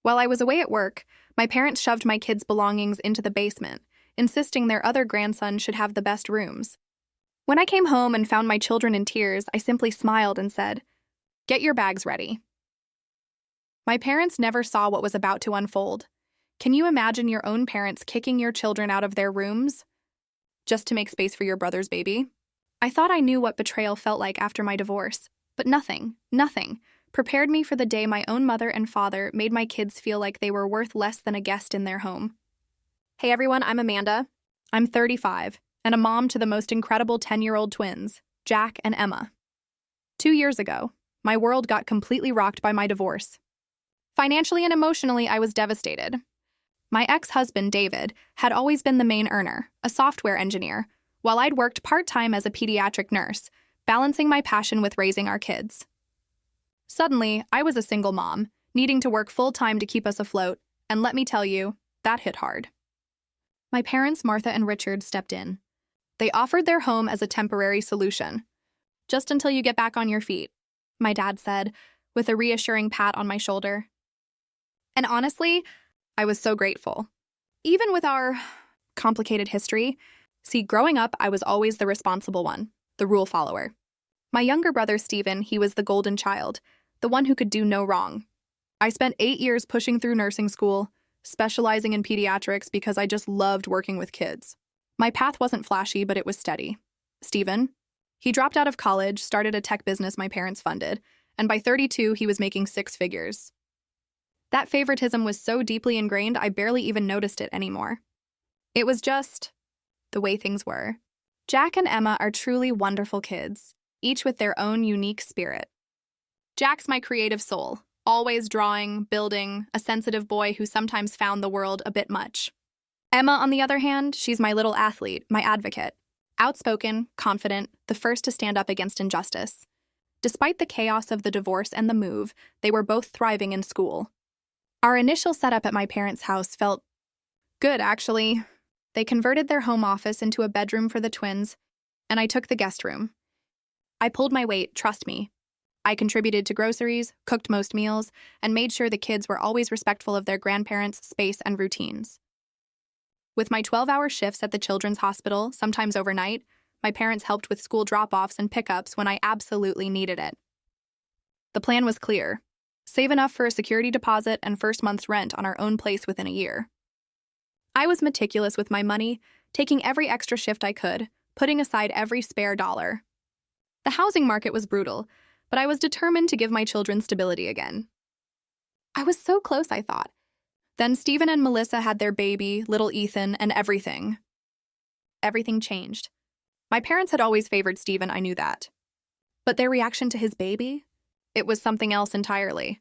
While I was away at work, my parents shoved my kids' belongings into the basement, insisting their other grandson should have the best rooms. When I came home and found my children in tears, I simply smiled and said, "Get your bags ready." My parents never saw what was about to unfold. Can you imagine your own parents kicking your children out of their rooms just to make space for your brother's baby? I thought I knew what betrayal felt like after my divorce, but nothing prepared me for the day my own mother and father made my kids feel like they were worth less than a guest in their home. Hey everyone, I'm Amanda. I'm 35 and a mom to the most incredible 10-year-old twins, Jack and Emma. 2 years ago, my world got completely rocked by my divorce. Financially and emotionally, I was devastated. My ex-husband, David, had always been the main earner, a software engineer, while I'd worked part-time as a pediatric nurse, balancing my passion with raising our kids. Suddenly, I was a single mom, needing to work full-time to keep us afloat, and let me tell you, that hit hard. My parents, Martha and Richard, stepped in. They offered their home as a temporary solution. "Just until you get back on your feet," my dad said, with a reassuring pat on my shoulder. And honestly, I was so grateful. Even with our complicated history, growing up, I was always the responsible one, the rule follower. My younger brother, Stephen, he was the golden child, the one who could do no wrong. I spent 8 years pushing through nursing school, specializing in pediatrics because I just loved working with kids. My path wasn't flashy, but it was steady. Stephen, he dropped out of college, started a tech business my parents funded, and by 32, he was making 6 figures. That favoritism was so deeply ingrained, I barely even noticed it anymore. It was just the way things were. Jack and Emma are truly wonderful kids, each with their own unique spirit. Jack's my creative soul, always drawing, building, a sensitive boy who sometimes found the world a bit much. Emma, on the other hand, she's my little athlete, my advocate. Outspoken, confident, the first to stand up against injustice. Despite the chaos of the divorce and the move, they were both thriving in school. Our initial setup at my parents' house felt good, actually. They converted their home office into a bedroom for the twins, and I took the guest room. I pulled my weight, trust me. I contributed to groceries, cooked most meals, and made sure the kids were always respectful of their grandparents' space and routines. With my 12-hour shifts at the children's hospital, sometimes overnight, my parents helped with school drop-offs and pickups when I absolutely needed it. The plan was clear. Save enough for a security deposit and first month's rent on our own place within a year. I was meticulous with my money, taking every extra shift I could, putting aside every spare dollar. The housing market was brutal, but I was determined to give my children stability again. I was so close, I thought. Then Stephen and Melissa had their baby, little Ethan, and everything. Everything changed. My parents had always favored Stephen, I knew that. But their reaction to his baby? It was something else entirely.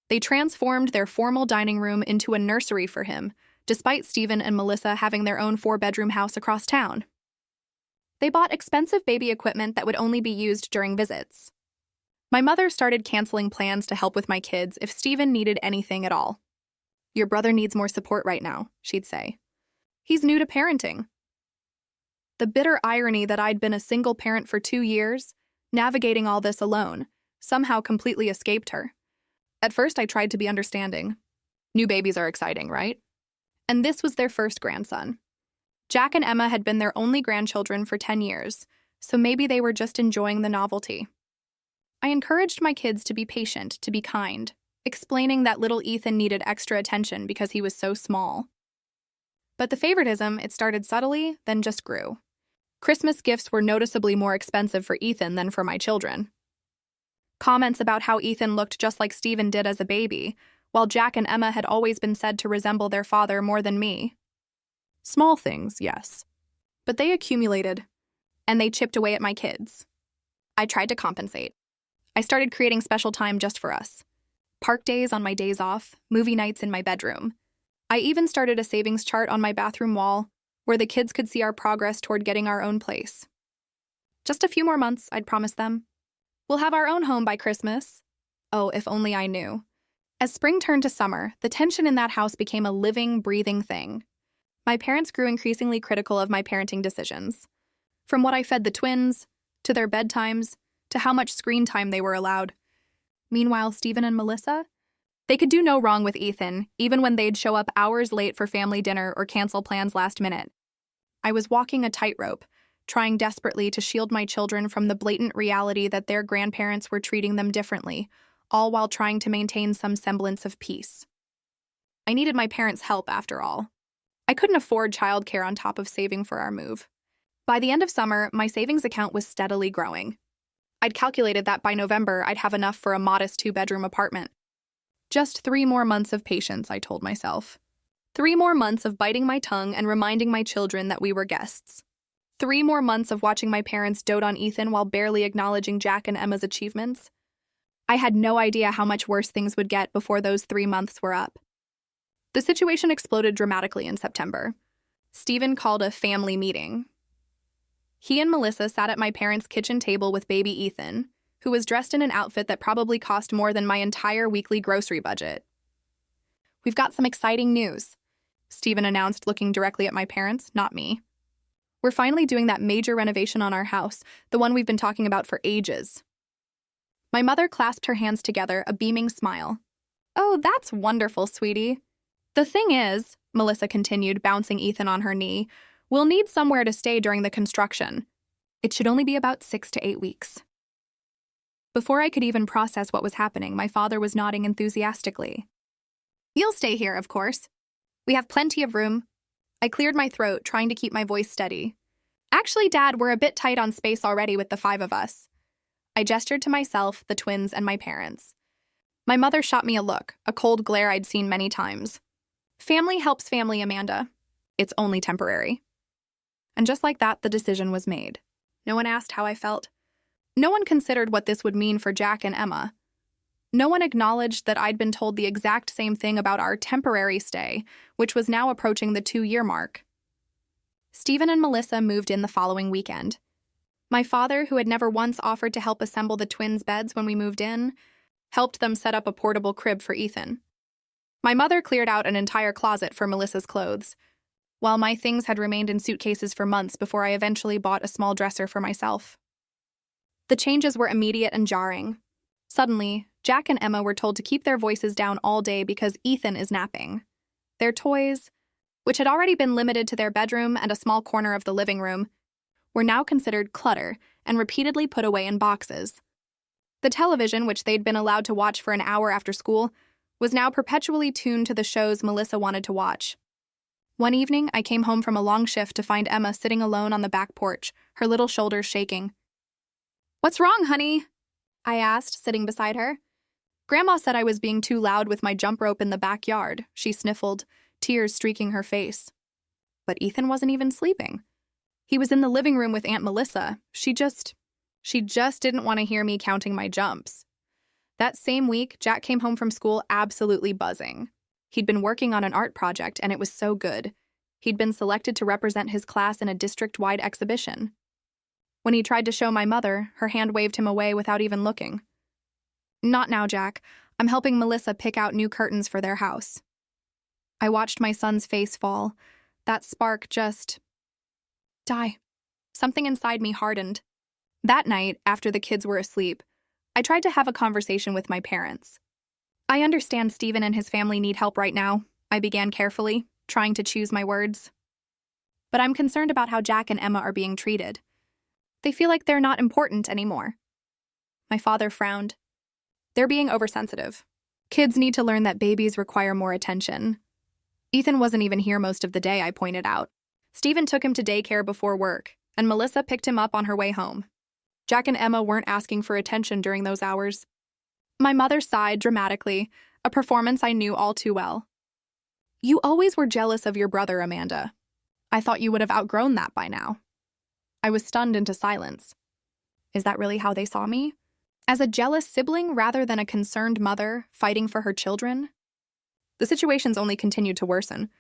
They transformed their formal dining room into a nursery for him, despite Stephen and Melissa having their own 4-bedroom house across town. They bought expensive baby equipment that would only be used during visits. My mother started canceling plans to help with my kids if Stephen needed anything at all. "Your brother needs more support right now," she'd say. "He's new to parenting." The bitter irony that I'd been a single parent for 2 years, navigating all this alone, somehow completely escaped her. At first, I tried to be understanding. New babies are exciting, right? And this was their first grandson. Jack and Emma had been their only grandchildren for 10 years, so maybe they were just enjoying the novelty. I encouraged my kids to be patient, to be kind, explaining that little Ethan needed extra attention because he was so small. But the favoritism, it started subtly, then just grew. Christmas gifts were noticeably more expensive for Ethan than for my children. Comments about how Ethan looked just like Stephen did as a baby, while Jack and Emma had always been said to resemble their father more than me. Small things, yes. But they accumulated, and they chipped away at my kids. I tried to compensate. I started creating special time just for us. Park days on my days off, movie nights in my bedroom. I even started a savings chart on my bathroom wall, where the kids could see our progress toward getting our own place. Just a few more months, I'd promised them. We'll have our own home by Christmas. Oh, if only I knew. As spring turned to summer, the tension in that house became a living, breathing thing. My parents grew increasingly critical of my parenting decisions. From what I fed the twins, to their bedtimes, to how much screen time they were allowed. Meanwhile, Stephen and Melissa? They could do no wrong with Ethan, even when they'd show up hours late for family dinner or cancel plans last minute. I was walking a tightrope, trying desperately to shield my children from the blatant reality that their grandparents were treating them differently, all while trying to maintain some semblance of peace. I needed my parents' help, after all. I couldn't afford childcare on top of saving for our move. By the end of summer, my savings account was steadily growing. I'd calculated that by November, I'd have enough for a modest 2-bedroom apartment. Just 3 more months of patience, I told myself. 3 more months of biting my tongue and reminding my children that we were guests. 3 more months of watching my parents dote on Ethan while barely acknowledging Jack and Emma's achievements. I had no idea how much worse things would get before those 3 months were up. The situation exploded dramatically in September. Stephen called a family meeting. He and Melissa sat at my parents' kitchen table with baby Ethan, who was dressed in an outfit that probably cost more than my entire weekly grocery budget. "We've got some exciting news," Stephen announced, looking directly at my parents, not me. "We're finally doing that major renovation on our house, the one we've been talking about for ages." My mother clasped her hands together, a beaming smile. "Oh, that's wonderful, sweetie. The thing is," Melissa continued, bouncing Ethan on her knee, "we'll need somewhere to stay during the construction. It should only be about 6 to 8 weeks. Before I could even process what was happening, my father was nodding enthusiastically. "You'll stay here, of course. We have plenty of room." I cleared my throat, trying to keep my voice steady. "Actually, Dad, we're a bit tight on space already with the 5 of us." I gestured to myself, the twins, and my parents. My mother shot me a look, a cold glare I'd seen many times. "Family helps family, Amanda. It's only temporary." And just like that, the decision was made. No one asked how I felt. No one considered what this would mean for Jack and Emma. No one acknowledged that I'd been told the exact same thing about our temporary stay, which was now approaching the 2-year mark. Stephen and Melissa moved in the following weekend. My father, who had never once offered to help assemble the twins' beds when we moved in, helped them set up a portable crib for Ethan. My mother cleared out an entire closet for Melissa's clothes, while my things had remained in suitcases for months before I eventually bought a small dresser for myself. The changes were immediate and jarring. Suddenly, Jack and Emma were told to keep their voices down all day because Ethan is napping. Their toys, which had already been limited to their bedroom and a small corner of the living room, were now considered clutter and repeatedly put away in boxes. The television, which they'd been allowed to watch for an hour after school, was now perpetually tuned to the shows Melissa wanted to watch. One evening, I came home from a long shift to find Emma sitting alone on the back porch, her little shoulders shaking. "What's wrong, honey?" I asked, sitting beside her. "Grandma said I was being too loud with my jump rope in the backyard," she sniffled, tears streaking her face. But Ethan wasn't even sleeping. He was in the living room with Aunt Melissa. She just didn't want to hear me counting my jumps. That same week, Jack came home from school absolutely buzzing. He'd been working on an art project, and it was so good. He'd been selected to represent his class in a district-wide exhibition. When he tried to show my mother, her hand waved him away without even looking. "Not now, Jack. I'm helping Melissa pick out new curtains for their house." I watched my son's face fall. That spark just die. Something inside me hardened. That night, after the kids were asleep, I tried to have a conversation with my parents. "I understand Stephen and his family need help right now," I began carefully, trying to choose my words. "But I'm concerned about how Jack and Emma are being treated. They feel like they're not important anymore." My father frowned. "They're being oversensitive. Kids need to learn that babies require more attention." Ethan wasn't even here most of the day, I pointed out. Stephen took him to daycare before work, and Melissa picked him up on her way home. Jack and Emma weren't asking for attention during those hours. My mother sighed dramatically, a performance I knew all too well. "You always were jealous of your brother, Amanda. I thought you would have outgrown that by now." I was stunned into silence. Is that really how they saw me? As a jealous sibling rather than a concerned mother fighting for her children? The situations only continued to worsen.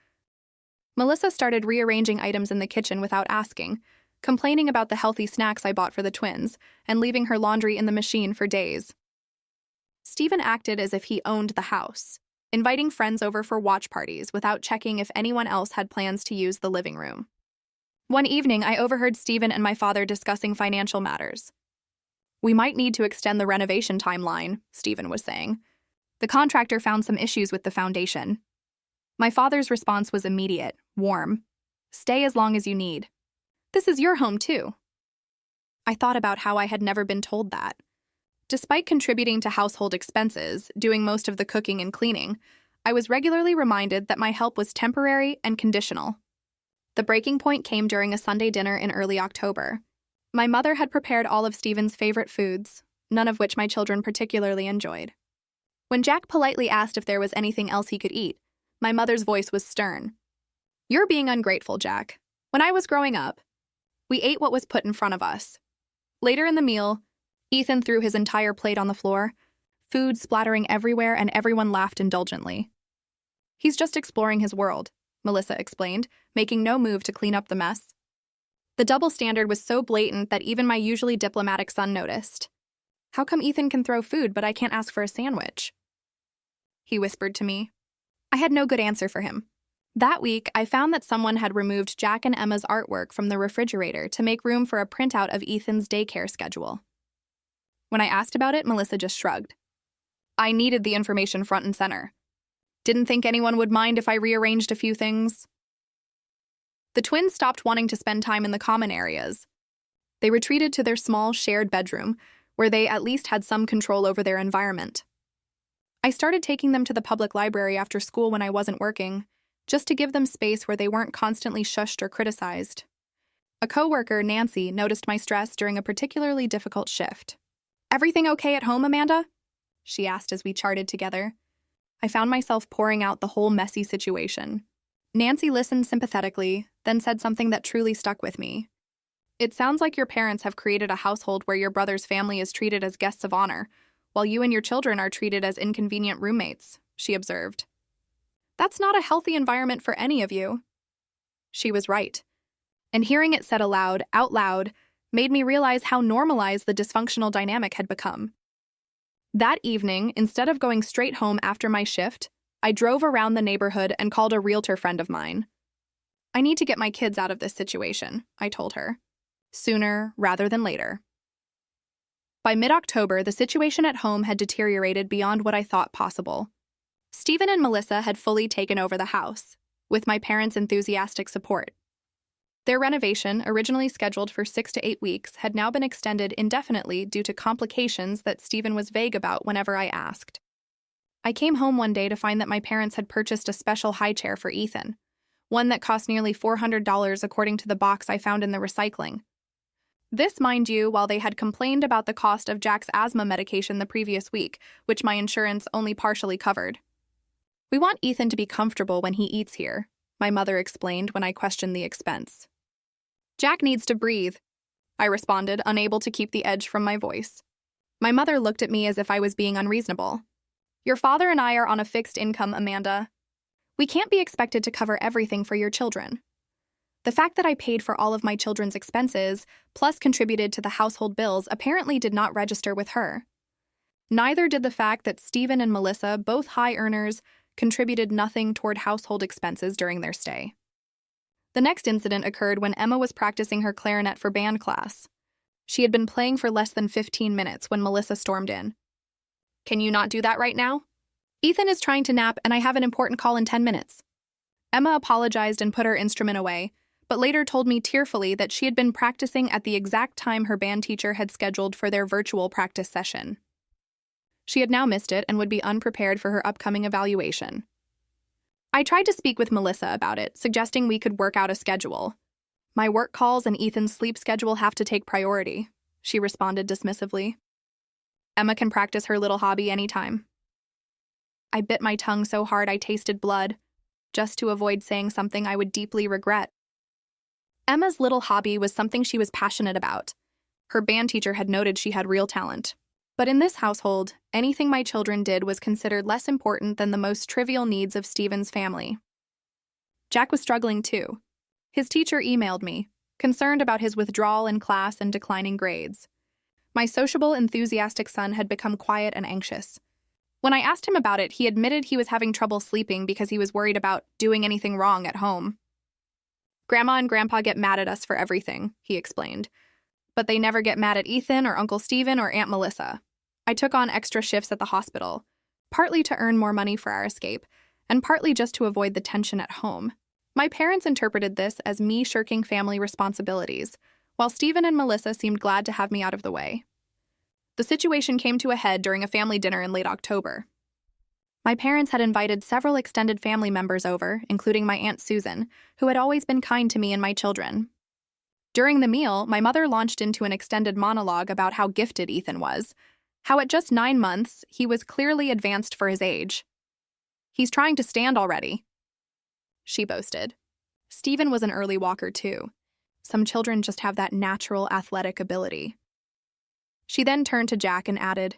Melissa started rearranging items in the kitchen without asking, complaining about the healthy snacks I bought for the twins, and leaving her laundry in the machine for days. Stephen acted as if he owned the house, inviting friends over for watch parties without checking if anyone else had plans to use the living room. One evening, I overheard Stephen and my father discussing financial matters. "We might need to extend the renovation timeline," Stephen was saying. The contractor found some issues with the foundation. My father's response was immediate, warm. Stay as long as you need. This is your home, too. I thought about how I had never been told that. Despite contributing to household expenses, doing most of the cooking and cleaning, I was regularly reminded that my help was temporary and conditional. The breaking point came during a Sunday dinner in early October. My mother had prepared all of Stephen's favorite foods, none of which my children particularly enjoyed. When Jack politely asked if there was anything else he could eat, my mother's voice was stern. "You're being ungrateful, Jack. When I was growing up, we ate what was put in front of us." Later in the meal, Ethan threw his entire plate on the floor, food splattering everywhere, and everyone laughed indulgently. "He's just exploring his world," Melissa explained, making no move to clean up the mess. The double standard was so blatant that even my usually diplomatic son noticed. "How come Ethan can throw food, but I can't ask for a sandwich?" he whispered to me. I had no good answer for him. That week, I found that someone had removed Jack and Emma's artwork from the refrigerator to make room for a printout of Ethan's daycare schedule. When I asked about it, Melissa just shrugged. I needed the information front and center. Didn't think anyone would mind if I rearranged a few things. The twins stopped wanting to spend time in the common areas. They retreated to their small, shared bedroom, where they at least had some control over their environment. I started taking them to the public library after school when I wasn't working, just to give them space where they weren't constantly shushed or criticized. A coworker, Nancy, noticed my stress during a particularly difficult shift. "Everything okay at home, Amanda?" she asked as we charted together. I found myself pouring out the whole messy situation. Nancy listened sympathetically, then said something that truly stuck with me. "It sounds like your parents have created a household where your brother's family is treated as guests of honor, while you and your children are treated as inconvenient roommates," she observed. "That's not a healthy environment for any of you." She was right. And hearing it said aloud, out loud, made me realize how normalized the dysfunctional dynamic had become. That evening, instead of going straight home after my shift, I drove around the neighborhood and called a realtor friend of mine. "I need to get my kids out of this situation," I told her. Sooner rather than later. By mid-October, the situation at home had deteriorated beyond what I thought possible. Stephen and Melissa had fully taken over the house, with my parents' enthusiastic support. Their renovation, originally scheduled for 6 to 8 weeks, had now been extended indefinitely due to complications that Stephen was vague about whenever I asked. I came home one day to find that my parents had purchased a special high chair for Ethan, one that cost nearly $400 according to the box I found in the recycling. This, mind you, while they had complained about the cost of Jack's asthma medication the previous week, which my insurance only partially covered. "We want Ethan to be comfortable when he eats here," my mother explained when I questioned the expense. "Jack needs to breathe," I responded, unable to keep the edge from my voice. My mother looked at me as if I was being unreasonable. "Your father and I are on a fixed income, Amanda. We can't be expected to cover everything for your children." The fact that I paid for all of my children's expenses, plus contributed to the household bills, apparently did not register with her. Neither did the fact that Stephen and Melissa, both high earners, contributed nothing toward household expenses during their stay. The next incident occurred when Emma was practicing her clarinet for band class. She had been playing for less than 15 minutes when Melissa stormed in. "Can you not do that right now? Ethan is trying to nap and I have an important call in 10 minutes. Emma apologized and put her instrument away, but later told me tearfully that she had been practicing at the exact time her band teacher had scheduled for their virtual practice session. She had now missed it and would be unprepared for her upcoming evaluation. I tried to speak with Melissa about it, suggesting we could work out a schedule. "My work calls and Ethan's sleep schedule have to take priority," she responded dismissively. "Emma can practice her little hobby anytime." I bit my tongue so hard I tasted blood, just to avoid saying something I would deeply regret. Emma's little hobby was something she was passionate about. Her band teacher had noted she had real talent. But in this household, anything my children did was considered less important than the most trivial needs of Stephen's family. Jack was struggling too. His teacher emailed me, concerned about his withdrawal in class and declining grades. My sociable, enthusiastic son had become quiet and anxious. When I asked him about it, he admitted he was having trouble sleeping because he was worried about doing anything wrong at home. "Grandma and Grandpa get mad at us for everything," he explained. "But they never get mad at Ethan or Uncle Stephen or Aunt Melissa. I took on extra shifts at the hospital. partly to earn more money for our escape, and partly just to avoid the tension at home. My parents interpreted this as me shirking family responsibilities, while Stephen and Melissa seemed glad to have me out of the way. The situation came to a head during a family dinner in late October. My parents had invited several extended family members over, including my Aunt Susan, who had always been kind to me and my children. During the meal, my mother launched into an extended monologue about how gifted Ethan was, how at just 9 months, he was clearly advanced for his age. "He's trying to stand already," she boasted. Stephen was an early walker, too. Some children just have that natural athletic ability. She then turned to Jack and added,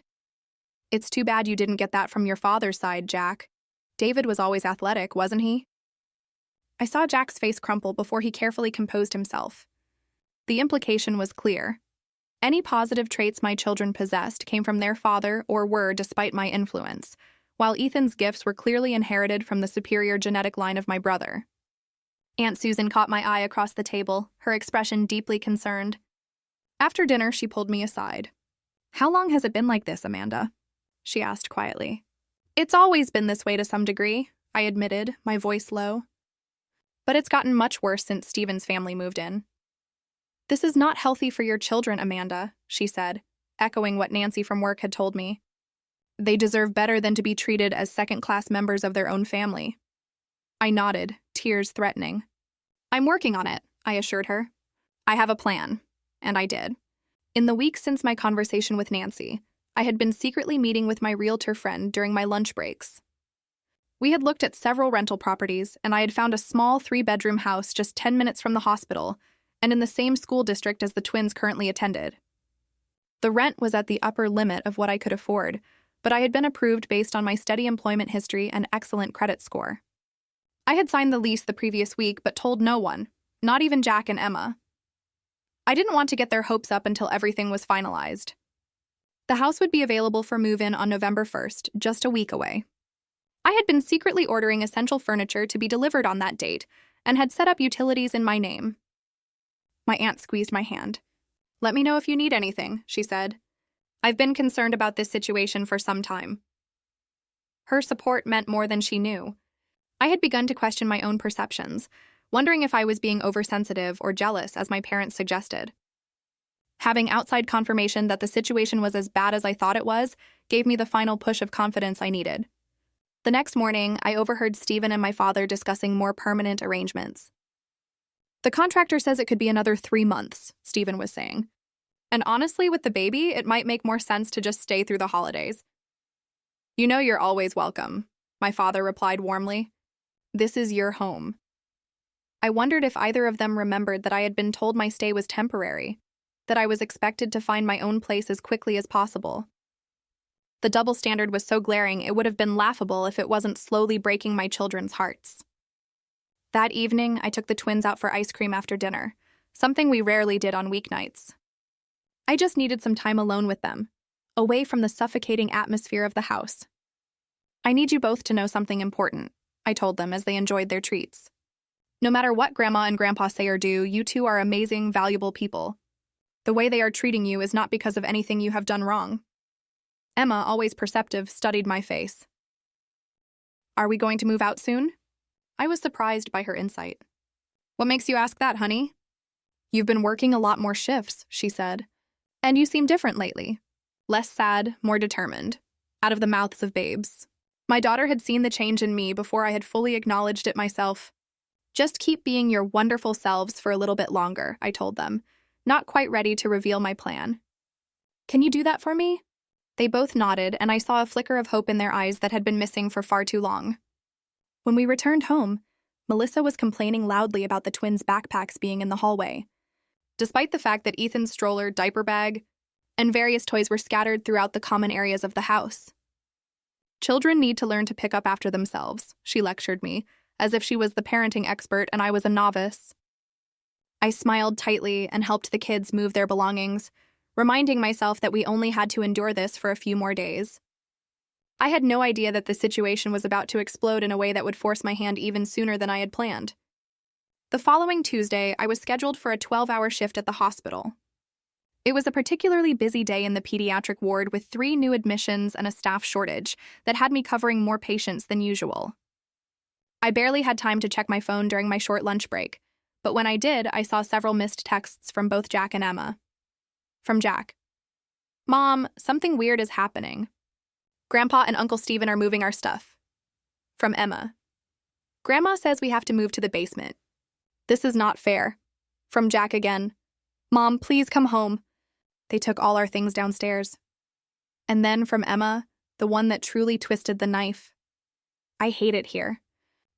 "It's too bad you didn't get that from your father's side, Jack. David was always athletic, wasn't he?" I saw Jack's face crumple before he carefully composed himself. The implication was clear. Any positive traits my children possessed came from their father or were despite my influence, while Ethan's gifts were clearly inherited from the superior genetic line of my brother. Aunt Susan caught my eye across the table, her expression deeply concerned. After dinner, she pulled me aside. "How long has it been like this, Amanda?" she asked quietly. "It's always been this way to some degree," I admitted, my voice low. "But it's gotten much worse since Stephen's family moved in." "This is not healthy for your children, Amanda," she said, echoing what Nancy from work had told me. "They deserve better than to be treated as second-class members of their own family." I nodded, tears threatening. "I'm working on it," I assured her. "I have a plan." And I did. In the weeks since my conversation with Nancy, I had been secretly meeting with my realtor friend during my lunch breaks. We had looked at several rental properties, and I had found a small 3-bedroom house just 10 minutes from the hospital and in the same school district as the twins currently attended. The rent was at the upper limit of what I could afford, but I had been approved based on my steady employment history and excellent credit score. I had signed the lease the previous week but told no one, not even Jack and Emma. I didn't want to get their hopes up until everything was finalized. The house would be available for move-in on November 1st, just a week away. I had been secretly ordering essential furniture to be delivered on that date and had set up utilities in my name. My aunt squeezed my hand. "Let me know if you need anything," she said. "I've been concerned about this situation for some time." Her support meant more than she knew. I had begun to question my own perceptions, wondering if I was being oversensitive or jealous, as my parents suggested. Having outside confirmation that the situation was as bad as I thought it was gave me the final push of confidence I needed. The next morning, I overheard Stephen and my father discussing more permanent arrangements. "The contractor says it could be another 3 months, Stephen was saying. "And honestly, with the baby, it might make more sense to just stay through the holidays." "You know you're always welcome," my father replied warmly. "This is your home." I wondered if either of them remembered that I had been told my stay was temporary, that I was expected to find my own place as quickly as possible. The double standard was so glaring it would have been laughable if it wasn't slowly breaking my children's hearts. That evening, I took the twins out for ice cream after dinner, something we rarely did on weeknights. I just needed some time alone with them, away from the suffocating atmosphere of the house. "I need you both to know something important," I told them as they enjoyed their treats. "No matter what Grandma and Grandpa say or do, you two are amazing, valuable people. The way they are treating you is not because of anything you have done wrong." Emma, always perceptive, studied my face. "Are we going to move out soon?" I was surprised by her insight. "What makes you ask that, honey?" "You've been working a lot more shifts," she said. "And you seem different lately. Less sad, more determined. Out of the mouths of babes." My daughter had seen the change in me before I had fully acknowledged it myself. "Just keep being your wonderful selves for a little bit longer," I told them, not quite ready to reveal my plan. "Can you do that for me?" They both nodded, and I saw a flicker of hope in their eyes that had been missing for far too long. When we returned home, Melissa was complaining loudly about the twins' backpacks being in the hallway, despite the fact that Ethan's stroller, diaper bag, and various toys were scattered throughout the common areas of the house. "Children need to learn to pick up after themselves," she lectured me, as if she was the parenting expert and I was a novice. I smiled tightly and helped the kids move their belongings, reminding myself that we only had to endure this for a few more days. I had no idea that the situation was about to explode in a way that would force my hand even sooner than I had planned. The following Tuesday, I was scheduled for a 12-hour shift at the hospital. It was a particularly busy day in the pediatric ward with 3 new admissions and a staff shortage that had me covering more patients than usual. I barely had time to check my phone during my short lunch break, but when I did, I saw several missed texts from both Jack and Emma. From Jack: "Mom, something weird is happening. Grandpa and Uncle Steven are moving our stuff." From Emma: "Grandma says we have to move to the basement. This is not fair." From Jack again: "Mom, please come home. They took all our things downstairs." And then from Emma, the one that truly twisted the knife: "I hate it here.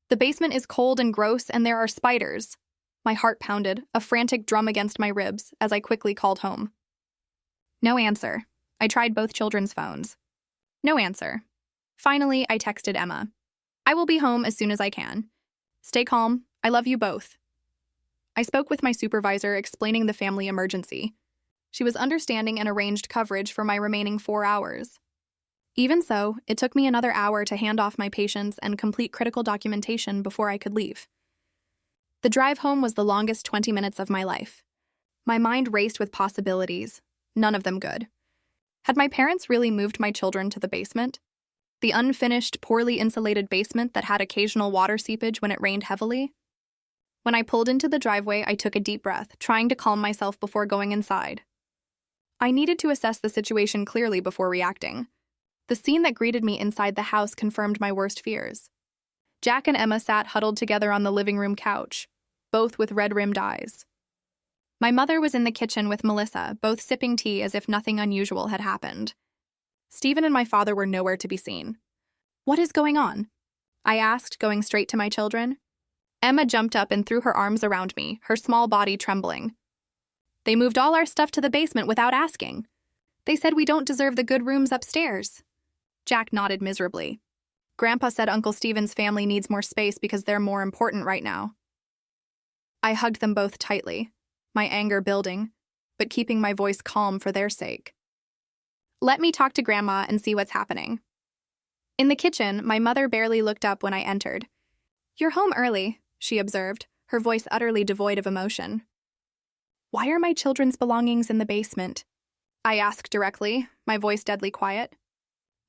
The basement is cold and gross, and there are spiders." My heart pounded, a frantic drum against my ribs, as I quickly called home. No answer. I tried both children's phones. No answer. Finally, I texted Emma: "I will be home as soon as I can. Stay calm. I love you both." I spoke with my supervisor, explaining the family emergency. She was understanding and arranged coverage for my remaining 4 hours. Even so, it took me another hour to hand off my patients and complete critical documentation before I could leave. The drive home was the longest 20 minutes of my life. My mind raced with possibilities, none of them good. Had my parents really moved my children to the basement? The unfinished, poorly insulated basement that had occasional water seepage when it rained heavily? When I pulled into the driveway, I took a deep breath, trying to calm myself before going inside. I needed to assess the situation clearly before reacting. The scene that greeted me inside the house confirmed my worst fears. Jack and Emma sat huddled together on the living room couch, both with red-rimmed eyes. My mother was in the kitchen with Melissa, both sipping tea as if nothing unusual had happened. Stephen and my father were nowhere to be seen. "What is going on?" I asked, going straight to my children. Emma jumped up and threw her arms around me, her small body trembling. "They moved all our stuff to the basement without asking. They said we don't deserve the good rooms upstairs." Jack nodded miserably. "Grandpa said Uncle Steven's family needs more space because they're more important right now." I hugged them both tightly, my anger building, but keeping my voice calm for their sake. "Let me talk to Grandma and see what's happening." In the kitchen, my mother barely looked up when I entered. "You're home early," she observed, her voice utterly devoid of emotion. "Why are my children's belongings in the basement?" I asked directly, my voice deadly quiet.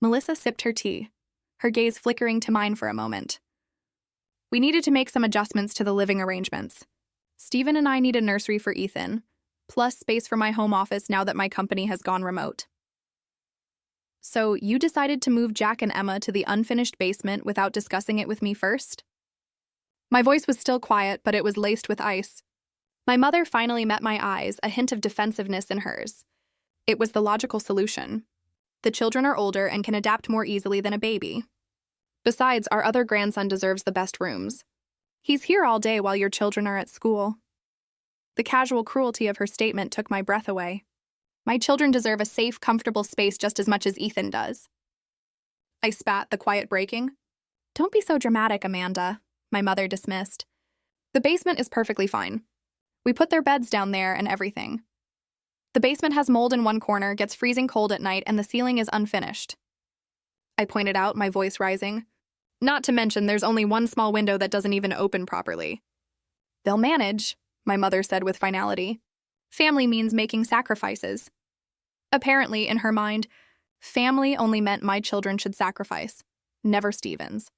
Melissa sipped her tea, her gaze flickering to mine for a moment. "We needed to make some adjustments to the living arrangements. Stephen and I need a nursery for Ethan, plus space for my home office now that my company has gone remote." "So you decided to move Jack and Emma to the unfinished basement without discussing it with me first?" My voice was still quiet, but it was laced with ice. My mother finally met my eyes, a hint of defensiveness in hers. It was the logical solution. The children are older and can adapt more easily than a baby. Besides, our other grandson deserves the best rooms. He's here all day while your children are at school. The casual cruelty of her statement took my breath away. My children deserve a safe, comfortable space just as much as Ethan does. I spat, the quiet breaking. "Don't be so dramatic, Amanda," my mother dismissed. "The basement is perfectly fine. We put their beds down there and everything. The basement has mold in one corner, gets freezing cold at night, and the ceiling is unfinished." I pointed out, my voice rising. "Not to mention there's only one small window that doesn't even open properly." "They'll manage," my mother said with finality. "Family means making sacrifices." Apparently, in her mind, family only meant my children should sacrifice, never Stephen's.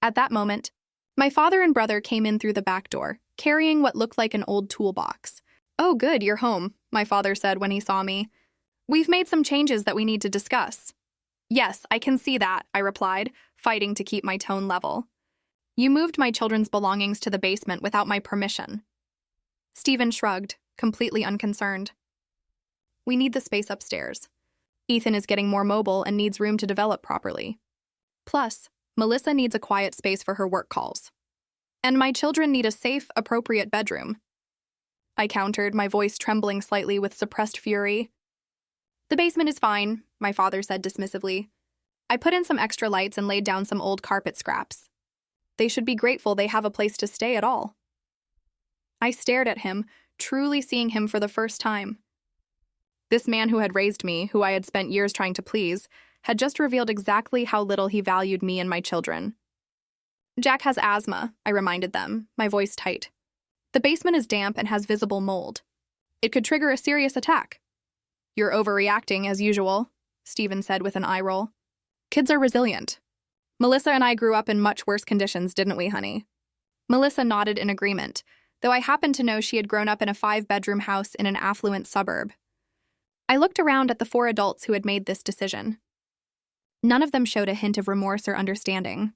At that moment, my father and brother came in through the back door, carrying what looked like an old toolbox. "Oh, good, you're home," my father said when he saw me. "We've made some changes that we need to discuss." "Yes, I can see that," I replied, fighting to keep my tone level. "You moved my children's belongings to the basement without my permission." Stephen shrugged, completely unconcerned. "We need the space upstairs. Ethan is getting more mobile and needs room to develop properly. Plus, Melissa needs a quiet space for her work calls. And my children need a safe, appropriate bedroom." I countered, my voice trembling slightly with suppressed fury. "The basement is fine," my father said dismissively. "I put in some extra lights and laid down some old carpet scraps. They should be grateful they have a place to stay at all." I stared at him, truly seeing him for the first time. This man who had raised me, who I had spent years trying to please, had just revealed exactly how little he valued me and my children. "Jack has asthma," I reminded them, my voice tight. "The basement is damp and has visible mold. It could trigger a serious attack. You're overreacting, as usual, Stephen said with an eye roll. Kids are resilient. Melissa and I grew up in much worse conditions, didn't we, honey? Melissa nodded in agreement, though I happened to know she had grown up in a 5-bedroom house in an affluent suburb. I looked around at the 4 adults who had made this decision. None of them showed a hint of remorse or understanding.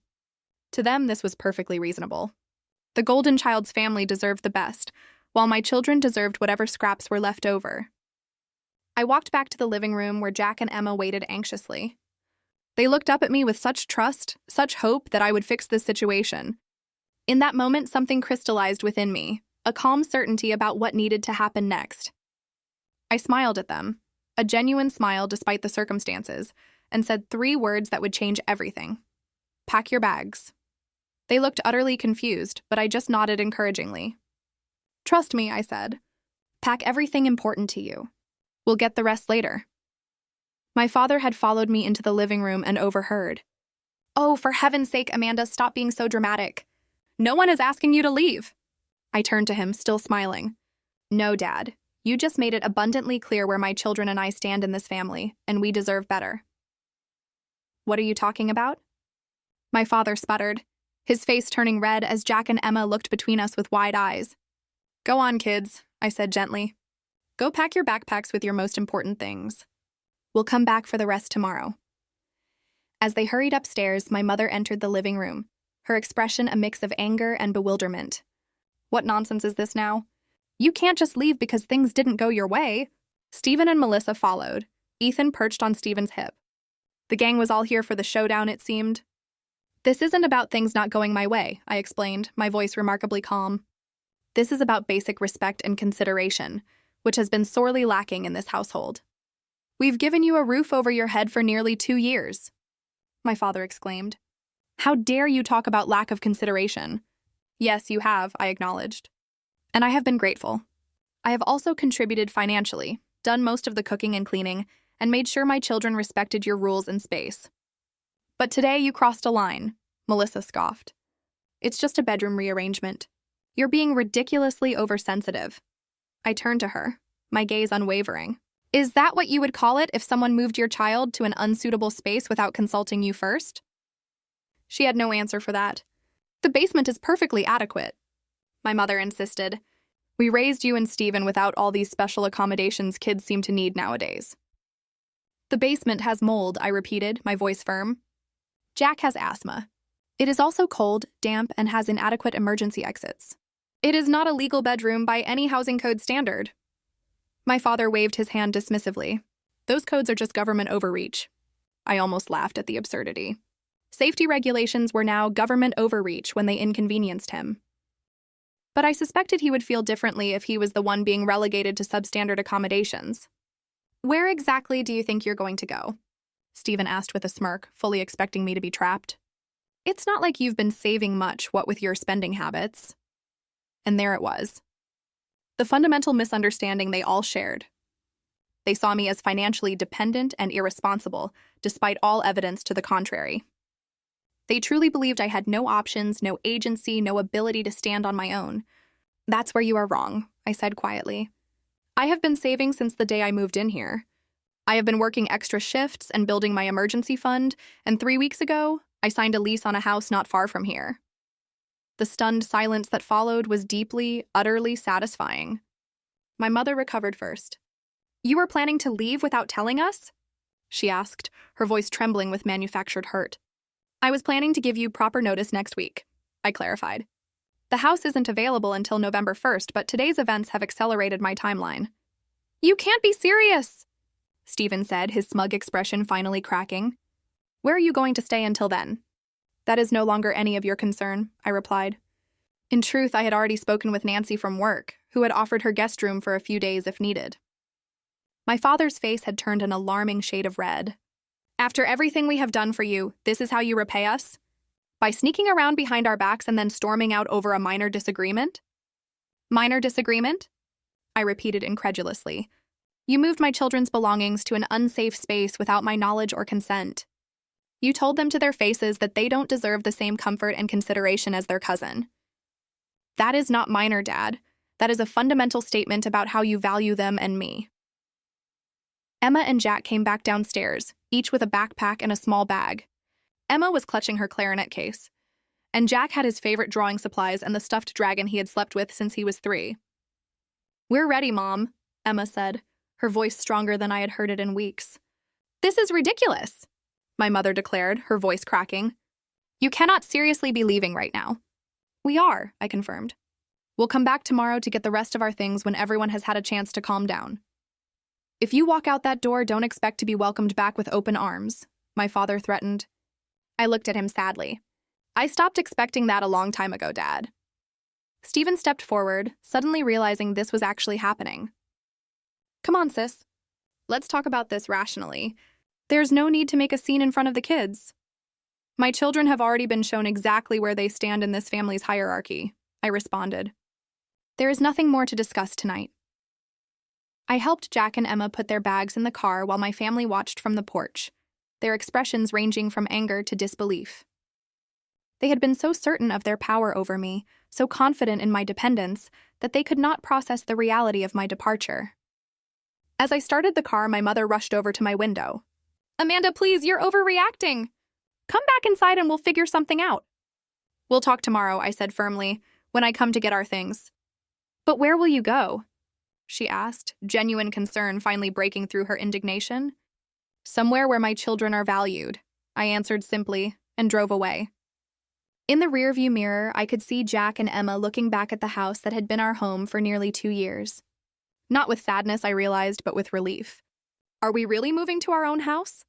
To them, this was perfectly reasonable. The golden child's family deserved the best, while my children deserved whatever scraps were left over. I walked back to the living room where Jack and Emma waited anxiously. They looked up at me with such trust, such hope that I would fix this situation. In that moment, something crystallized within me, a calm certainty about what needed to happen next. I smiled at them, a genuine smile despite the circumstances, and said 3 words that would change everything. Pack your bags. They looked utterly confused, but I just nodded encouragingly. Trust me, I said. Pack everything important to you. We'll get the rest later. My father had followed me into the living room and overheard. Oh, for heaven's sake, Amanda, stop being so dramatic. No one is asking you to leave. I turned to him, still smiling. No, Dad. You just made it abundantly clear where my children and I stand in this family, and we deserve better. What are you talking about? My father sputtered, his face turning red as Jack and Emma looked between us with wide eyes. Go on, kids, I said gently. Go pack your backpacks with your most important things. We'll come back for the rest tomorrow. As they hurried upstairs, my mother entered the living room, her expression a mix of anger and bewilderment. What nonsense is this now? You can't just leave because things didn't go your way. Stephen and Melissa followed, Ethan perched on Stephen's hip. The gang was all here for the showdown, it seemed. This isn't about things not going my way, I explained, my voice remarkably calm. This is about basic respect and consideration, which has been sorely lacking in this household. We've given you a roof over your head for nearly 2 years, my father exclaimed. How dare you talk about lack of consideration? Yes, you have, I acknowledged. And I have been grateful. I have also contributed financially, done most of the cooking and cleaning, and made sure my children respected your rules and space. But today you crossed a line, Melissa scoffed. It's just a bedroom rearrangement. You're being ridiculously oversensitive. I turned to her, my gaze unwavering. Is that what you would call it if someone moved your child to an unsuitable space without consulting you first? She had no answer for that. The basement is perfectly adequate, my mother insisted. We raised you and Stephen without all these special accommodations kids seem to need nowadays. The basement has mold, I repeated, my voice firm. Jack has asthma. It is also cold, damp, and has inadequate emergency exits. It is not a legal bedroom by any housing code standard. My father waved his hand dismissively. Those codes are just government overreach. I almost laughed at the absurdity. Safety regulations were now government overreach when they inconvenienced him. But I suspected he would feel differently if he was the one being relegated to substandard accommodations. Where exactly do you think you're going to go? Stephen asked with a smirk, fully expecting me to be trapped. It's not like you've been saving much, what with your spending habits. And there it was. The fundamental misunderstanding they all shared. They saw me as financially dependent and irresponsible, despite all evidence to the contrary. They truly believed I had no options, no agency, no ability to stand on my own. That's where you are wrong, I said quietly. I have been saving since the day I moved in here. I have been working extra shifts and building my emergency fund, and 3 weeks ago, I signed a lease on a house not far from here. The stunned silence that followed was deeply, utterly satisfying. My mother recovered first. You were planning to leave without telling us? She asked, her voice trembling with manufactured hurt. I was planning to give you proper notice next week, I clarified. The house isn't available until November 1st, but today's events have accelerated my timeline. You can't be serious, Stephen said, his smug expression finally cracking. Where are you going to stay until then? That is no longer any of your concern, I replied. In truth, I had already spoken with Nancy from work, who had offered her guest room for a few days if needed. My father's face had turned an alarming shade of red. After everything we have done for you, this is how you repay us? By sneaking around behind our backs and then storming out over a minor disagreement? Minor disagreement? I repeated incredulously. You moved my children's belongings to an unsafe space without my knowledge or consent. You told them to their faces that they don't deserve the same comfort and consideration as their cousin. That is not minor, Dad. That is a fundamental statement about how you value them and me. Emma and Jack came back downstairs, each with a backpack and a small bag. Emma was clutching her clarinet case, and Jack had his favorite drawing supplies and the stuffed dragon he had slept with since he was 3. "We're ready, Mom," Emma said, her voice stronger than I had heard it in weeks. "This is ridiculous," my mother declared, her voice cracking. "You cannot seriously be leaving right now." "We are," I confirmed. "We'll come back tomorrow to get the rest of our things when everyone has had a chance to calm down." "If you walk out that door, don't expect to be welcomed back with open arms," my father threatened. I looked at him sadly. "I stopped expecting that a long time ago, Dad." Stephen stepped forward, suddenly realizing this was actually happening. "Come on, sis. Let's talk about this rationally. There's no need to make a scene in front of the kids. My children have already been shown exactly where they stand in this family's hierarchy," I responded. "There is nothing more to discuss tonight." I helped Jack and Emma put their bags in the car while my family watched from the porch, their expressions ranging from anger to disbelief. They had been so certain of their power over me, so confident in my dependence, that they could not process the reality of my departure. As I started the car, my mother rushed over to my window. "Amanda, please, you're overreacting. Come back inside and we'll figure something out." "We'll talk tomorrow," I said firmly, "when I come to get our things." "But where will you go?" she asked, genuine concern finally breaking through her indignation. "Somewhere where my children are valued," I answered simply, and drove away. In the rearview mirror, I could see Jack and Emma looking back at the house that had been our home for nearly 2 years. Not with sadness, I realized, but with relief. "Are we really moving to our own house?"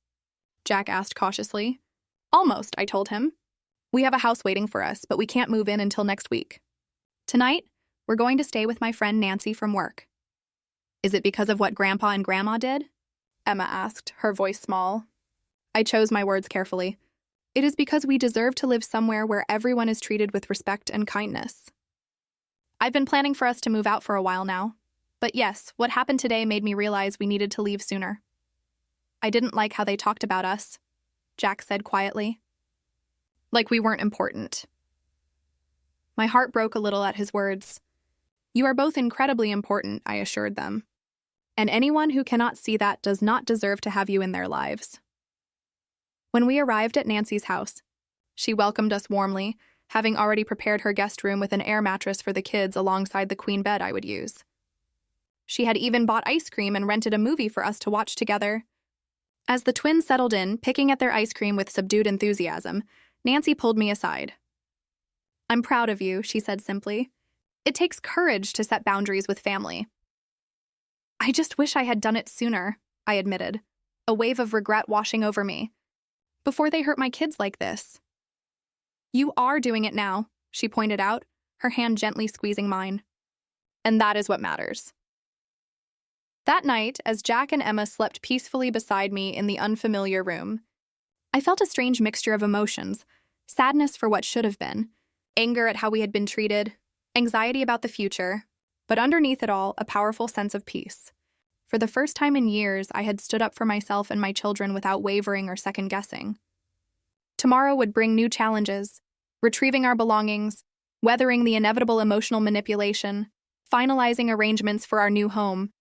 Jack asked cautiously. "Almost," I told him. "We have a house waiting for us, but we can't move in until next week. Tonight, we're going to stay with my friend Nancy from work." "Is it because of what Grandpa and Grandma did?" Emma asked, her voice small. I chose my words carefully. "It is because we deserve to live somewhere where everyone is treated with respect and kindness." I've been planning for us to move out for a while now. But yes, what happened today made me realize we needed to leave sooner. "I didn't like how they talked about us," Jack said quietly. "Like we weren't important." My heart broke a little at his words. "You are both incredibly important," I assured them. "And anyone who cannot see that does not deserve to have you in their lives." When we arrived at Nancy's house, she welcomed us warmly, having already prepared her guest room with an air mattress for the kids alongside the queen bed I would use. She had even bought ice cream and rented a movie for us to watch together. As the twins settled in, picking at their ice cream with subdued enthusiasm, Nancy pulled me aside. "I'm proud of you," she said simply. "It takes courage to set boundaries with family." "I just wish I had done it sooner," I admitted, a wave of regret washing over me. "Before they hurt my kids like this." "You are doing it now," she pointed out, her hand gently squeezing mine. "And that is what matters." That night, as Jack and Emma slept peacefully beside me in the unfamiliar room, I felt a strange mixture of emotions: sadness for what should have been, anger at how we had been treated, anxiety about the future, but underneath it all, a powerful sense of peace. For the first time in years, I had stood up for myself and my children without wavering or second-guessing. Tomorrow would bring new challenges: retrieving our belongings, weathering the inevitable emotional manipulation, finalizing arrangements for our new home.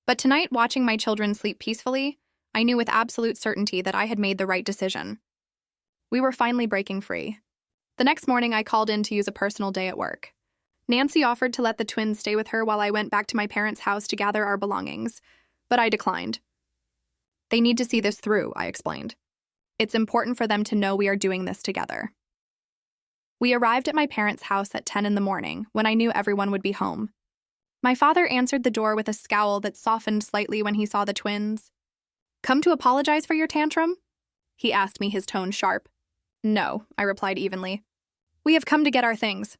But tonight, watching my children sleep peacefully, I knew with absolute certainty that I had made the right decision. We were finally breaking free. The next morning, I called in to use a personal day at work. Nancy offered to let the twins stay with her while I went back to my parents' house to gather our belongings, but I declined. "They need to see this through," I explained. "It's important for them to know we are doing this together." We arrived at my parents' house at 10 in the morning, when I knew everyone would be home. My father answered the door with a scowl that softened slightly when he saw the twins. "Come to apologize for your tantrum?" he asked me, his tone sharp. "No," I replied evenly. "We have come to get our things."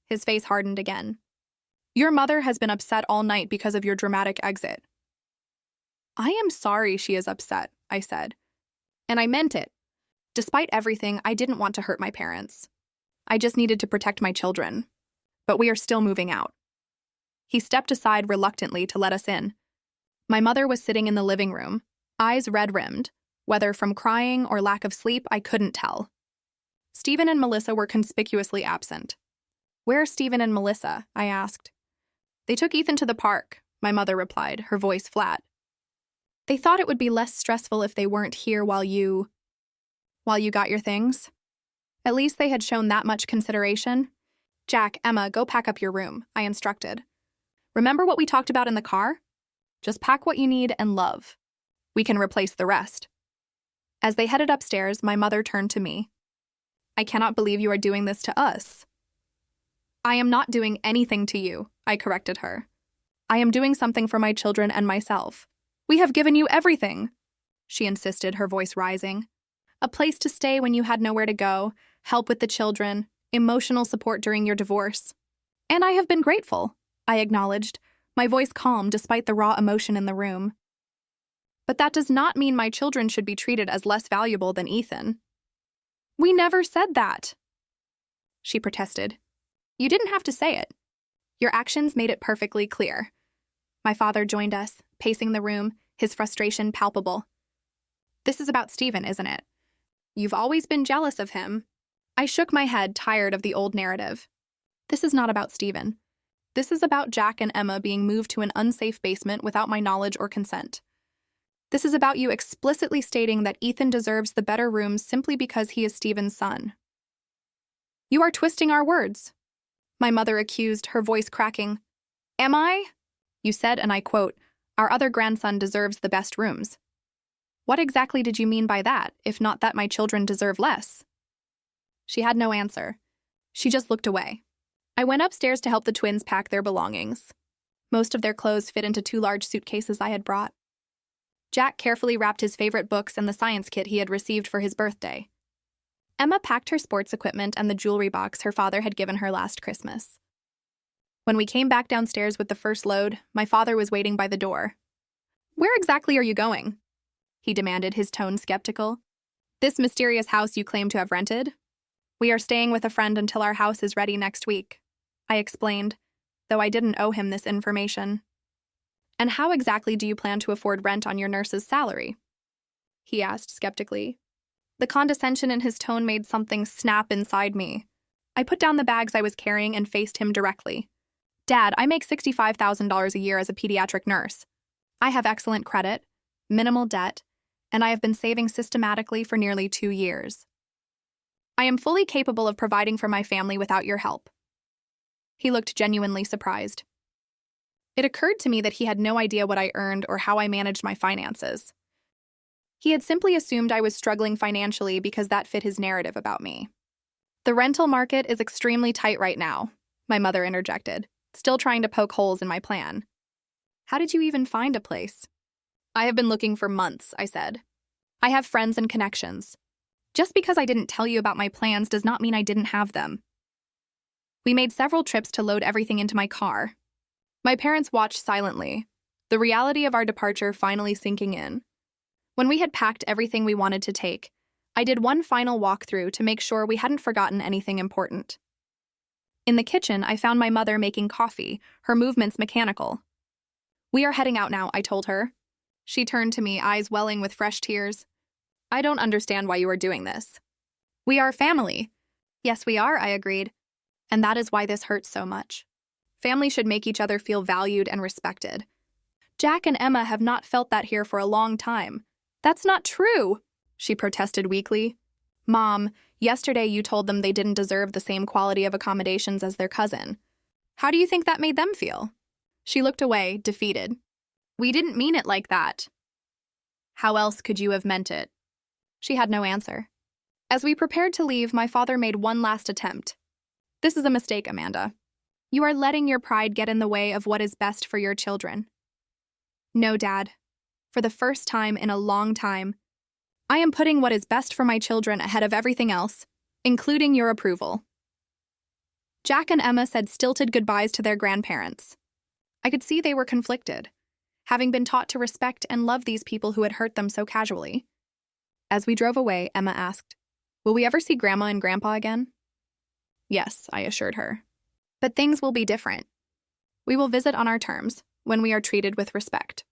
His face hardened again. "Your mother has been upset all night because of your dramatic exit." "I am sorry she is upset," I said. And I meant it. Despite everything, I didn't want to hurt my parents. I just needed to protect my children. But we are still moving out. He stepped aside reluctantly to let us in. My mother was sitting in the living room, eyes red-rimmed. Whether from crying or lack of sleep, I couldn't tell. Stephen and Melissa were conspicuously absent. "Where are Stephen and Melissa?" I asked. "They took Ethan to the park," my mother replied, her voice flat. They thought it would be less stressful if they weren't here while you got your things. At least they had shown that much consideration. Jack, Emma, go pack up your room, I instructed. Remember what we talked about in the car? Just pack what you need and love. We can replace the rest. As they headed upstairs, my mother turned to me. I cannot believe you are doing this to us. I am not doing anything to you, I corrected her. I am doing something for my children and myself. We have given you everything, she insisted, her voice rising. A place to stay when you had nowhere to go, help with the children, emotional support during your divorce. And I have been grateful, I acknowledged, my voice calm despite the raw emotion in the room. But that does not mean my children should be treated as less valuable than Ethan. We never said that, she protested. You didn't have to say it. Your actions made it perfectly clear. My father joined us, pacing the room, his frustration palpable. This is about Stephen, isn't it? You've always been jealous of him. I shook my head, tired of the old narrative. This is not about Stephen. This is about Jack and Emma being moved to an unsafe basement without my knowledge or consent. This is about you explicitly stating that Ethan deserves the better rooms simply because he is Stephen's son. You are twisting our words, my mother accused, her voice cracking. Am I? You said, and I quote, our other grandson deserves the best rooms. What exactly did you mean by that, if not that my children deserve less? She had no answer. She just looked away. I went upstairs to help the twins pack their belongings. Most of their clothes fit into 2 large suitcases I had brought. Jack carefully wrapped his favorite books and the science kit he had received for his birthday. Emma packed her sports equipment and the jewelry box her father had given her last Christmas. When we came back downstairs with the first load, my father was waiting by the door. Where exactly are you going? He demanded, his tone skeptical. This mysterious house you claim to have rented? We are staying with a friend until our house is ready next week, I explained, though I didn't owe him this information. And how exactly do you plan to afford rent on your nurse's salary? He asked skeptically. The condescension in his tone made something snap inside me. I put down the bags I was carrying and faced him directly. Dad, I make $65,000 a year as a pediatric nurse. I have excellent credit, minimal debt, and I have been saving systematically for nearly 2 years. I am fully capable of providing for my family without your help. He looked genuinely surprised. It occurred to me that he had no idea what I earned or how I managed my finances. He had simply assumed I was struggling financially because that fit his narrative about me. The rental market is extremely tight right now, my mother interjected, still trying to poke holes in my plan. How did you even find a place? I have been looking for months, I said. I have friends and connections. Just because I didn't tell you about my plans does not mean I didn't have them. We made several trips to load everything into my car. My parents watched silently, the reality of our departure finally sinking in. When we had packed everything we wanted to take, I did one final walkthrough to make sure we hadn't forgotten anything important. In the kitchen, I found my mother making coffee, her movements mechanical. We are heading out now, I told her. She turned to me, eyes welling with fresh tears. I don't understand why you are doing this. We are family. Yes, we are, I agreed. And that is why this hurts so much. Family should make each other feel valued and respected. Jack and Emma have not felt that here for a long time. That's not true, she protested weakly. Mom, yesterday you told them they didn't deserve the same quality of accommodations as their cousin. How do you think that made them feel? She looked away, defeated. We didn't mean it like that. How else could you have meant it? She had no answer. As we prepared to leave, my father made one last attempt. This is a mistake, Amanda. You are letting your pride get in the way of what is best for your children. No, Dad. For the first time in a long time, I am putting what is best for my children ahead of everything else, including your approval. Jack and Emma said stilted goodbyes to their grandparents. I could see they were conflicted, having been taught to respect and love these people who had hurt them so casually. As we drove away, Emma asked, "Will we ever see Grandma and Grandpa again?" Yes, I assured her. But things will be different. We will visit on our terms, when we are treated with respect.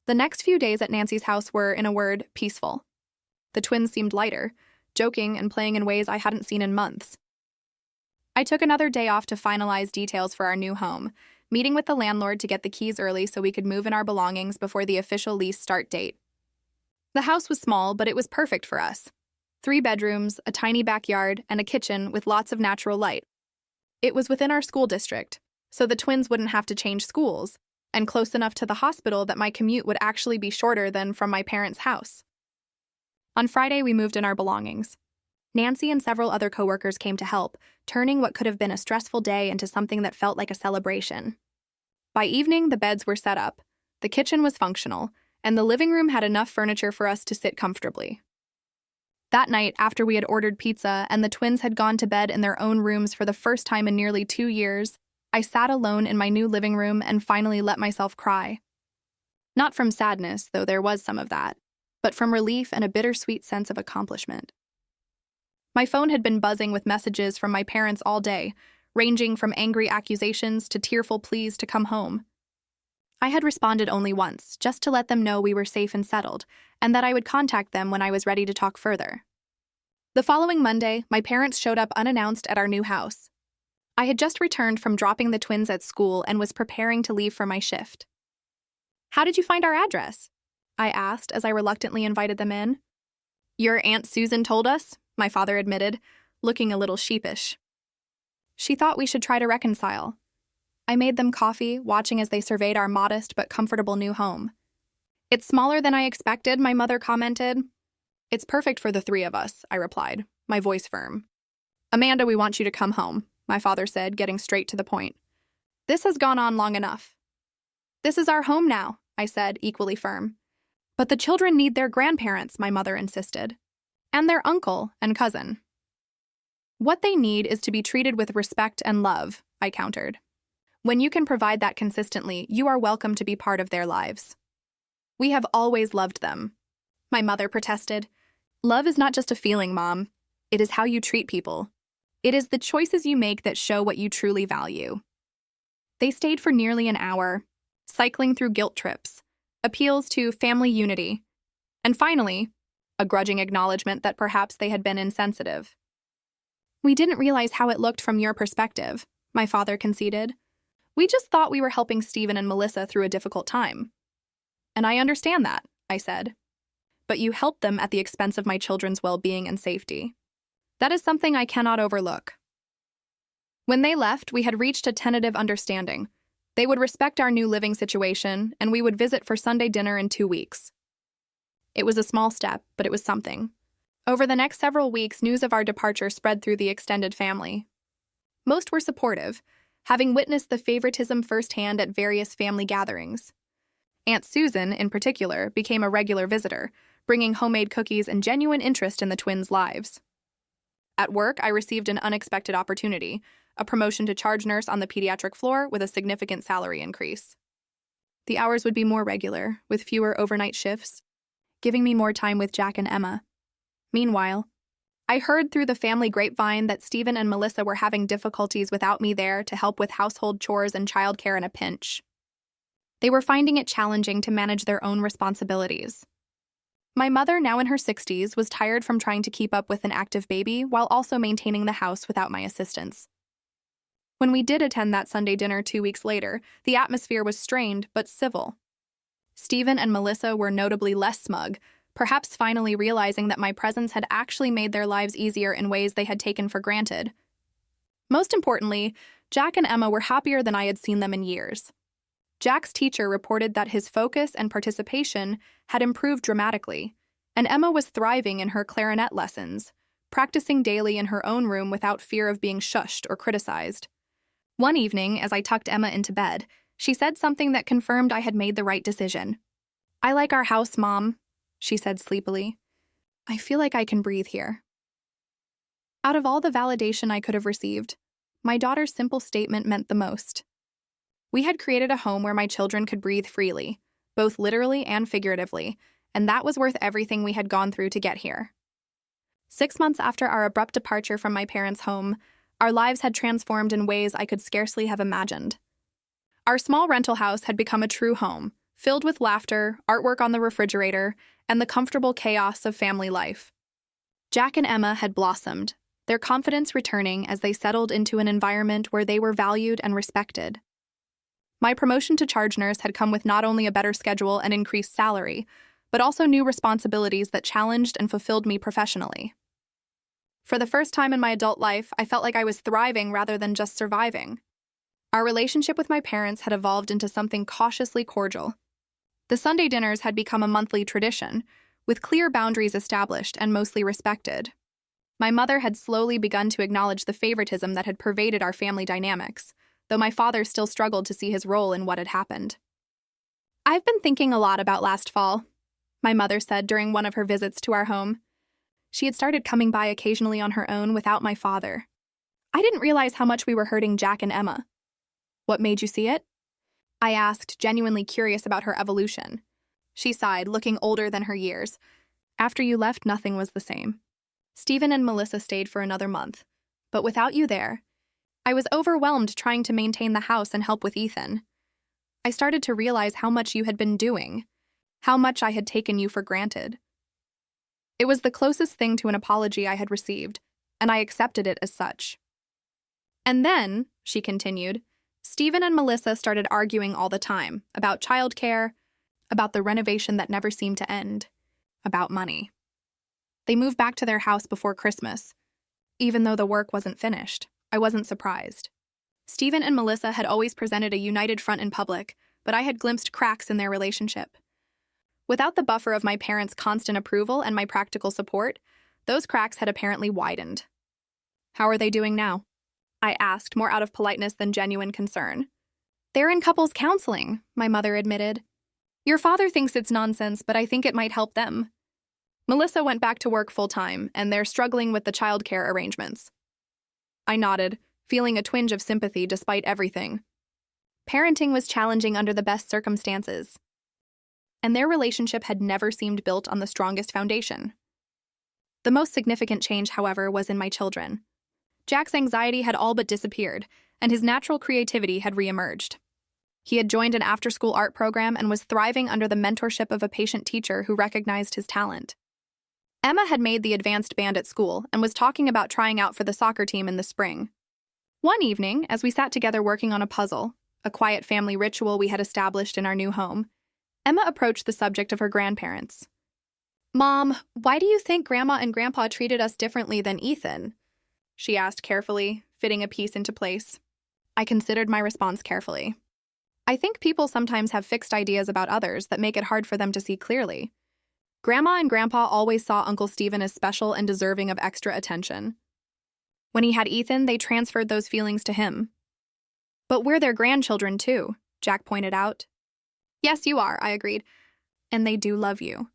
The next few days at Nancy's house were, in a word, peaceful. The twins seemed lighter, joking and playing in ways I hadn't seen in months. I took another day off to finalize details for our new home, meeting with the landlord to get the keys early so we could move in our belongings before the official lease start date. The house was small, but it was perfect for us. 3 bedrooms, a tiny backyard, and a kitchen with lots of natural light. It was within our school district, so the twins wouldn't have to change schools, and close enough to the hospital that my commute would actually be shorter than from my parents' house. On Friday, we moved in our belongings. Nancy and several other coworkers came to help, turning what could have been a stressful day into something that felt like a celebration. By evening, the beds were set up, the kitchen was functional, and the living room had enough furniture for us to sit comfortably. That night, after we had ordered pizza and the twins had gone to bed in their own rooms for the first time in nearly 2 years, I sat alone in my new living room and finally let myself cry. Not from sadness, though there was some of that, but from relief and a bittersweet sense of accomplishment. My phone had been buzzing with messages from my parents all day, ranging from angry accusations to tearful pleas to come home. I had responded only once, just to let them know we were safe and settled, and that I would contact them when I was ready to talk further. The following Monday, my parents showed up unannounced at our new house. I had just returned from dropping the twins at school and was preparing to leave for my shift. "How did you find our address?" I asked as I reluctantly invited them in. "Your Aunt Susan told us," my father admitted, looking a little sheepish. "She thought we should try to reconcile." I made them coffee, watching as they surveyed our modest but comfortable new home. "It's smaller than I expected," my mother commented. "It's perfect for the 3 of us," I replied, my voice firm. "Amanda, we want you to come home," my father said, getting straight to the point. "This has gone on long enough." "This is our home now," I said, equally firm. "But the children need their grandparents," my mother insisted. "And their uncle and cousin." "What they need is to be treated with respect and love," I countered. "When you can provide that consistently, you are welcome to be part of their lives." "We have always loved them," my mother protested. "Love is not just a feeling, Mom. It is how you treat people. It is the choices you make that show what you truly value." They stayed for nearly an hour, cycling through guilt trips, appeals to family unity, and finally, a grudging acknowledgement that perhaps they had been insensitive. "We didn't realize how it looked from your perspective," my father conceded. "We just thought we were helping Stephen and Melissa through a difficult time." "And I understand that," I said. "But you helped them at the expense of my children's well-being and safety. That is something I cannot overlook." When they left, we had reached a tentative understanding. They would respect our new living situation, and we would visit for Sunday dinner in 2 weeks. It was a small step, but it was something. Over the next several weeks, news of our departure spread through the extended family. Most were supportive, having witnessed the favoritism firsthand at various family gatherings. Aunt Susan, in particular, became a regular visitor, bringing homemade cookies and genuine interest in the twins' lives. At work, I received an unexpected opportunity, a promotion to charge nurse on the pediatric floor with a significant salary increase. The hours would be more regular, with fewer overnight shifts, giving me more time with Jack and Emma. Meanwhile, I heard through the family grapevine that Stephen and Melissa were having difficulties without me there to help with household chores and childcare in a pinch. They were finding it challenging to manage their own responsibilities. My mother, now in her 60s, was tired from trying to keep up with an active baby while also maintaining the house without my assistance. When we did attend that Sunday dinner 2 weeks later, the atmosphere was strained but civil. Stephen and Melissa were notably less smug, perhaps finally realizing that my presence had actually made their lives easier in ways they had taken for granted. Most importantly, Jack and Emma were happier than I had seen them in years. Jack's teacher reported that his focus and participation had improved dramatically, and Emma was thriving in her clarinet lessons, practicing daily in her own room without fear of being shushed or criticized. One evening, as I tucked Emma into bed, she said something that confirmed I had made the right decision. "I like our house, Mom," she said sleepily. "I feel like I can breathe here." Out of all the validation I could have received, my daughter's simple statement meant the most. We had created a home where my children could breathe freely, both literally and figuratively, and that was worth everything we had gone through to get here. 6 months after our abrupt departure from my parents' home, our lives had transformed in ways I could scarcely have imagined. Our small rental house had become a true home, filled with laughter, artwork on the refrigerator, and the comfortable chaos of family life. Jack and Emma had blossomed, their confidence returning as they settled into an environment where they were valued and respected. My promotion to charge nurse had come with not only a better schedule and increased salary, but also new responsibilities that challenged and fulfilled me professionally. For the first time in my adult life, I felt like I was thriving rather than just surviving. Our relationship with my parents had evolved into something cautiously cordial. The Sunday dinners had become a monthly tradition, with clear boundaries established and mostly respected. My mother had slowly begun to acknowledge the favoritism that had pervaded our family dynamics, though my father still struggled to see his role in what had happened. "I've been thinking a lot about last fall," my mother said during one of her visits to our home. She had started coming by occasionally on her own without my father. "I didn't realize how much we were hurting Jack and Emma." "What made you see it?" I asked, genuinely curious about her evolution. She sighed, looking older than her years. "After you left, nothing was the same. Stephen and Melissa stayed for another month, but without you there, I was overwhelmed trying to maintain the house and help with Ethan. I started to realize how much you had been doing, how much I had taken you for granted. It was the closest thing to an apology I had received, and I accepted it as such." "And then," she continued, "Stephen and Melissa started arguing all the time about childcare, about the renovation that never seemed to end, about money. They moved back to their house before Christmas. Even though the work wasn't finished, I wasn't surprised. Stephen and Melissa had always presented a united front in public, but I had glimpsed cracks in their relationship. Without the buffer of my parents' constant approval and my practical support, those cracks had apparently widened." "How are they doing now?" I asked, more out of politeness than genuine concern. "They're in couples counseling," my mother admitted. "Your father thinks it's nonsense, but I think it might help them. Melissa went back to work full-time, and they're struggling with the childcare arrangements." I nodded, feeling a twinge of sympathy despite everything. Parenting was challenging under the best circumstances, and their relationship had never seemed built on the strongest foundation. The most significant change, however, was in my children. Jack's anxiety had all but disappeared, and his natural creativity had reemerged. He had joined an after-school art program and was thriving under the mentorship of a patient teacher who recognized his talent. Emma had made the advanced band at school and was talking about trying out for the soccer team in the spring. One evening, as we sat together working on a puzzle, a quiet family ritual we had established in our new home, Emma approached the subject of her grandparents. "Mom, why do you think Grandma and Grandpa treated us differently than Ethan?" she asked carefully, fitting a piece into place. I considered my response carefully. "I think people sometimes have fixed ideas about others that make it hard for them to see clearly. Grandma and Grandpa always saw Uncle Stephen as special and deserving of extra attention. When he had Ethan, they transferred those feelings to him." "But we're their grandchildren too," Jack pointed out. "Yes, you are," I agreed. "And they do love you.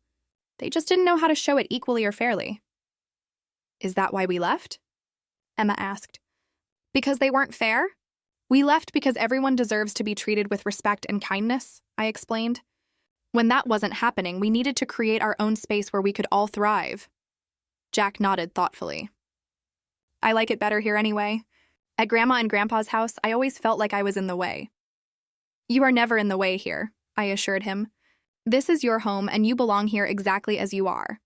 They just didn't know how to show it equally or fairly." "Is that why we left?" Emma asked. "Because they weren't fair? We left because everyone deserves to be treated with respect and kindness," I explained. "When that wasn't happening, we needed to create our own space where we could all thrive." Jack nodded thoughtfully. "I like it better here anyway. At Grandma and Grandpa's house, I always felt like I was in the way." "You are never in the way here," I assured him. "This is your home, and you belong here exactly as you are."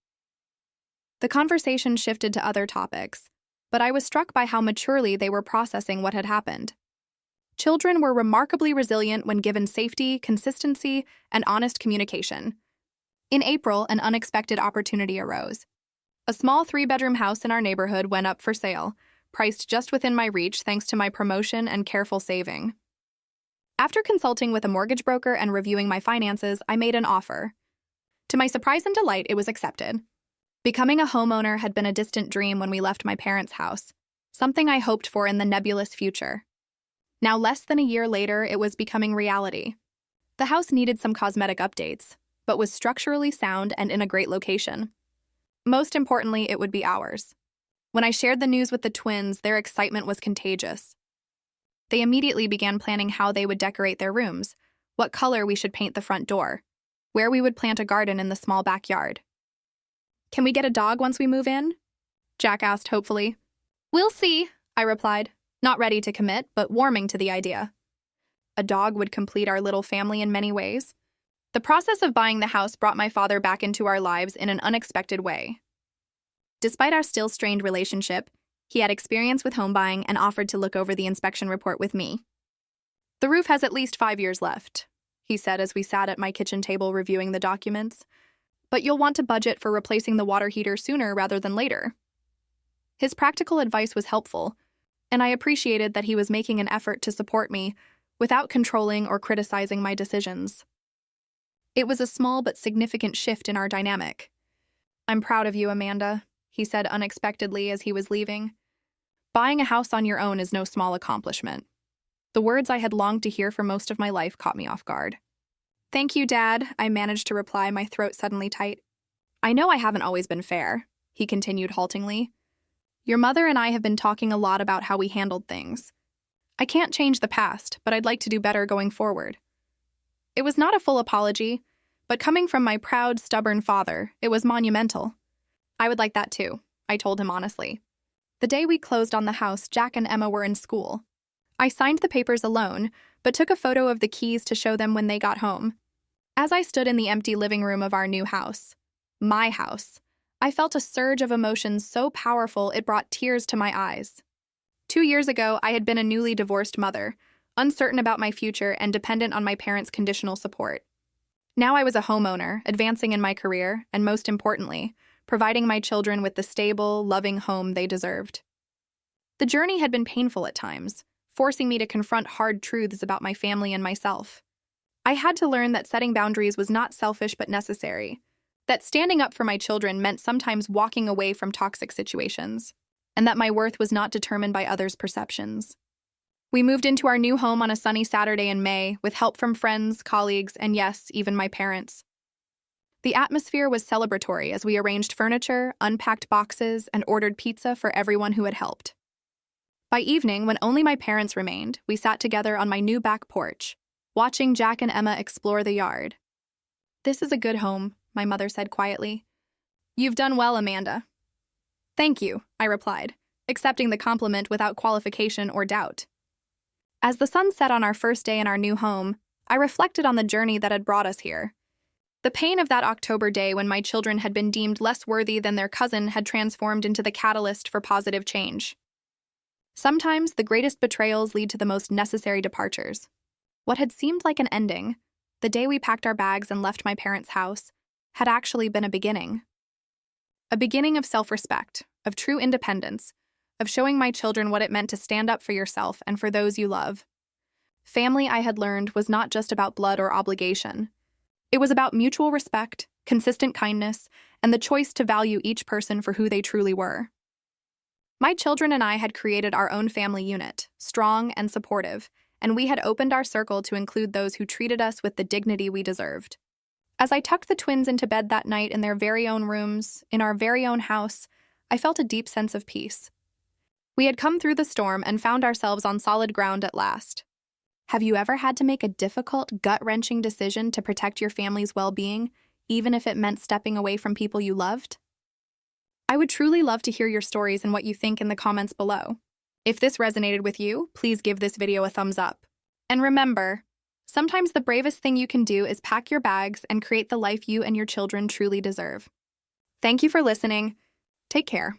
The conversation shifted to other topics, but I was struck by how maturely they were processing what had happened. Children were remarkably resilient when given safety, consistency, and honest communication. In April, an unexpected opportunity arose. A small 3-bedroom house in our neighborhood went up for sale, priced just within my reach thanks to my promotion and careful saving. After consulting with a mortgage broker and reviewing my finances, I made an offer. To my surprise and delight, it was accepted. Becoming a homeowner had been a distant dream when we left my parents' house, something I hoped for in the nebulous future. Now, less than a year later, it was becoming reality. The house needed some cosmetic updates, but was structurally sound and in a great location. Most importantly, it would be ours. When I shared the news with the twins, their excitement was contagious. They immediately began planning how they would decorate their rooms, what color we should paint the front door, where we would plant a garden in the small backyard. "Can we get a dog once we move in?" Jack asked hopefully. "We'll see," I replied, not ready to commit, but warming to the idea. A dog would complete our little family in many ways. The process of buying the house brought my father back into our lives in an unexpected way. Despite our still strained relationship, he had experience with home buying and offered to look over the inspection report with me. The roof has at least 5 years left, he said as we sat at my kitchen table reviewing the documents. But you'll want to budget for replacing the water heater sooner rather than later. His practical advice was helpful, and I appreciated that he was making an effort to support me without controlling or criticizing my decisions. It was a small but significant shift in our dynamic. "I'm proud of you, Amanda," he said unexpectedly as he was leaving. "Buying a house on your own is no small accomplishment." The words I had longed to hear for most of my life caught me off guard. "Thank you, Dad," I managed to reply, my throat suddenly tight. "I know I haven't always been fair," he continued haltingly. "Your mother and I have been talking a lot about how we handled things. I can't change the past, but I'd like to do better going forward." It was not a full apology, but coming from my proud, stubborn father, it was monumental. "I would like that too," I told him honestly. The day we closed on the house, Jack and Emma were in school. I signed the papers alone, but took a photo of the keys to show them when they got home. As I stood in the empty living room of our new house, my house, I felt a surge of emotions so powerful it brought tears to my eyes. 2 years ago, I had been a newly divorced mother, uncertain about my future and dependent on my parents' conditional support. Now I was a homeowner, advancing in my career, and most importantly, providing my children with the stable, loving home they deserved. The journey had been painful at times, forcing me to confront hard truths about my family and myself. I had to learn that setting boundaries was not selfish but necessary, that standing up for my children meant sometimes walking away from toxic situations, and that my worth was not determined by others' perceptions. We moved into our new home on a sunny Saturday in May, with help from friends, colleagues, and yes, even my parents. The atmosphere was celebratory as we arranged furniture, unpacked boxes, and ordered pizza for everyone who had helped. By evening, when only my parents remained, we sat together on my new back porch, watching Jack and Emma explore the yard. "This is a good home," my mother said quietly. "You've done well, Amanda." "Thank you," I replied, accepting the compliment without qualification or doubt. As the sun set on our first day in our new home, I reflected on the journey that had brought us here. The pain of that October day when my children had been deemed less worthy than their cousin had transformed into the catalyst for positive change. Sometimes the greatest betrayals lead to the most necessary departures. What had seemed like an ending, the day we packed our bags and left my parents' house, had actually been a beginning. A beginning of self-respect, of true independence, of showing my children what it meant to stand up for yourself and for those you love. Family, I had learned, was not just about blood or obligation. It was about mutual respect, consistent kindness, and the choice to value each person for who they truly were. My children and I had created our own family unit, strong and supportive, and we had opened our circle to include those who treated us with the dignity we deserved. As I tucked the twins into bed that night in their very own rooms, in our very own house, I felt a deep sense of peace. We had come through the storm and found ourselves on solid ground at last. Have you ever had to make a difficult, gut-wrenching decision to protect your family's well-being, even if it meant stepping away from people you loved? I would truly love to hear your stories and what you think in the comments below. If this resonated with you, please give this video a thumbs up. And remember, sometimes the bravest thing you can do is pack your bags and create the life you and your children truly deserve. Thank you for listening. Take care.